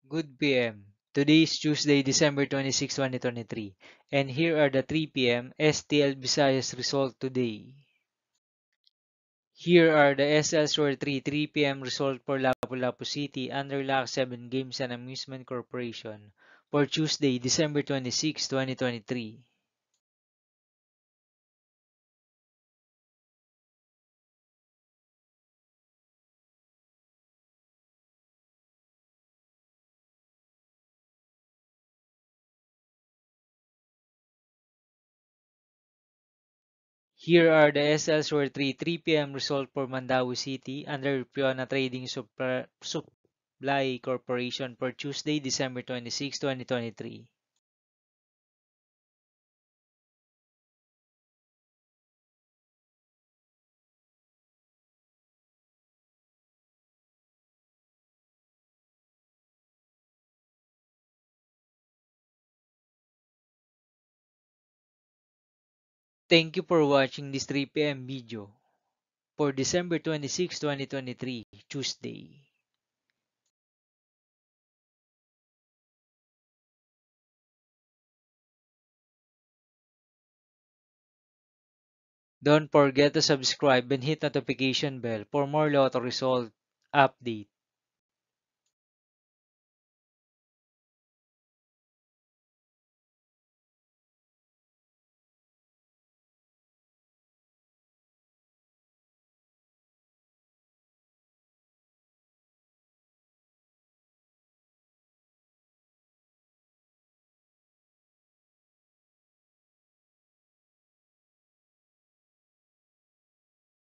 Good PM. Today is Tuesday, December 26, 2023, and here are the 3 p.m. STL Visayas result today. Here are the SL Store 3 p.m. result for Lapu-Lapu City under Lock 7 Games and Amusement Corporation for Tuesday, December 26, 2023. Here are the SL Store 3 p.m. result for Mandaue City under Fiona Trading Supply Corporation for Tuesday, December 26, 2023. Thank you for watching this 3 p.m. video for December 26, 2023, Tuesday. Don't forget to subscribe and hit notification bell for more lotto result update.